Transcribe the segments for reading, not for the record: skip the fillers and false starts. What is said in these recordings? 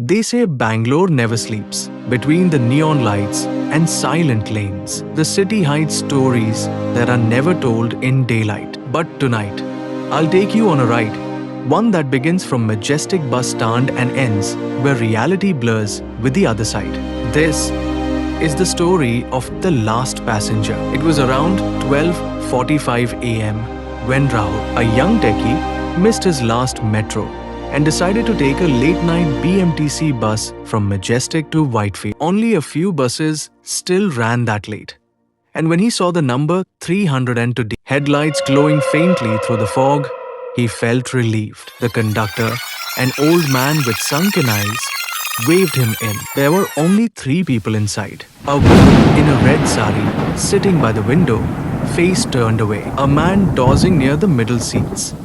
They say Bangalore never sleeps. Between the neon lights and silent lanes, the city hides stories that are never told in daylight. But tonight, I'll take you on a ride. One that begins from majestic bus stand and ends where reality blurs with the other side. This is the story of the last passenger. It was around 12:45 a.m. when Rahul, a young techie, missed his last metro and decided to take a late-night BMTC bus from Majestic to Whitefield. Only a few buses still ran that late. And when he saw the number 302 headlights glowing faintly through the fog, he felt relieved. The conductor, an old man with sunken eyes, waved him in. There were only 3 people inside. A woman in a red sari sitting by the window, face turned away. A man dozing near the middle seats.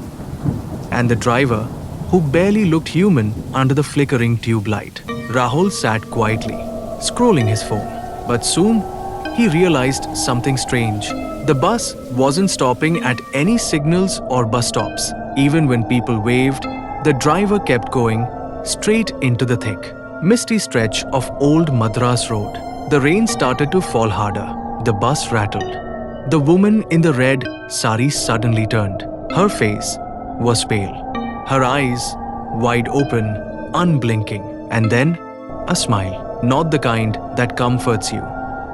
And the driver, who barely looked human under the flickering tube light. Rahul sat quietly, scrolling his phone. But soon, he realized something strange. The bus wasn't stopping at any signals or bus stops. Even when people waved, the driver kept going straight into the thick, misty stretch of old Madras Road. The rain started to fall harder. The bus rattled. The woman in the red sari suddenly turned. Her face was pale. Her eyes wide open, unblinking. And then, a smile. Not the kind that comforts you,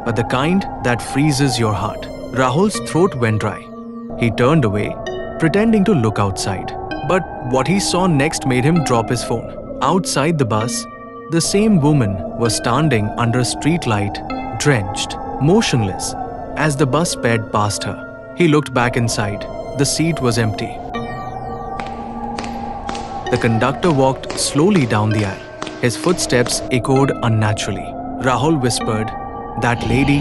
but the kind that freezes your heart. Rahul's throat went dry. He turned away, pretending to look outside. But what he saw next made him drop his phone. Outside the bus, the same woman was standing under a street light, drenched, motionless, as the bus sped past her. He looked back inside. The seat was empty. The conductor walked slowly down the aisle. His footsteps echoed unnaturally. Rahul whispered, "That lady,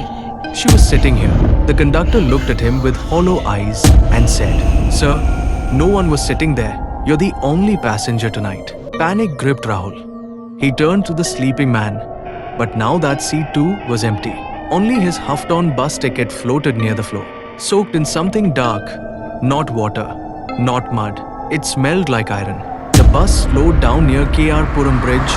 she was sitting here." The conductor looked at him with hollow eyes and said, "Sir, no one was sitting there. You're the only passenger tonight." Panic gripped Rahul. He turned to the sleeping man, but now that seat too was empty. Only his huffed-on bus ticket floated near the floor, soaked in something dark. Not water, not mud. It smelled like iron. The bus slowed down near KR Puram Bridge,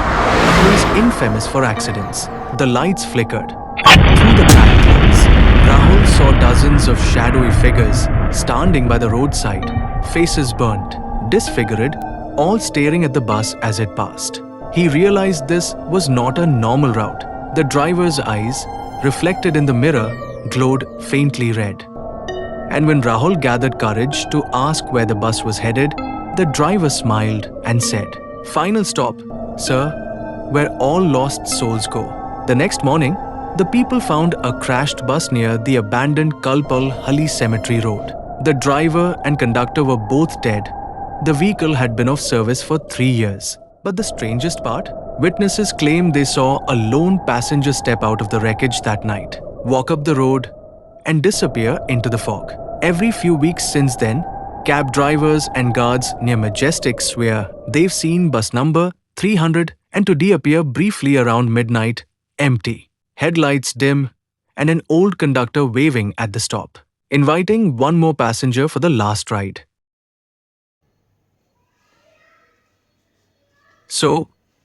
a place infamous for accidents. The lights flickered, and through the cracked glass, Rahul saw dozens of shadowy figures standing by the roadside, faces burnt, disfigured, all staring at the bus as it passed. He realized this was not a normal route. The driver's eyes, reflected in the mirror, glowed faintly red. And when Rahul gathered courage to ask where the bus was headed, the driver smiled and said, "Final stop, sir, where all lost souls go." The next morning, the people found a crashed bus near the abandoned Kalpal Hali Cemetery Road. The driver and conductor were both dead. The vehicle had been off service for 3 years. But the strangest part? Witnesses claim they saw a lone passenger step out of the wreckage that night, walk up the road, and disappear into the fog. Every few weeks since then, cab drivers and guards near Majestic swear they've seen bus number 300 and to disappear briefly around midnight, empty, headlights dim, and an old conductor waving at the stop, inviting one more passenger for the last ride. So,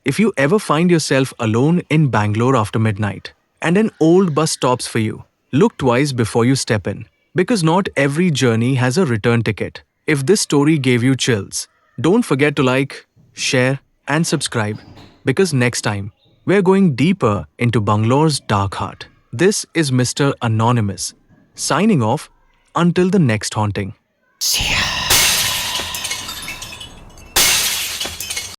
if you ever find yourself alone in Bangalore after midnight and an old bus stops for you, look twice before you step in, because not every journey has a return ticket. If this story gave you chills, don't forget to like, share, and subscribe, because next time, we're going deeper into Bangalore's dark heart. This is Mr. Anonymous, signing off until the next haunting. See ya.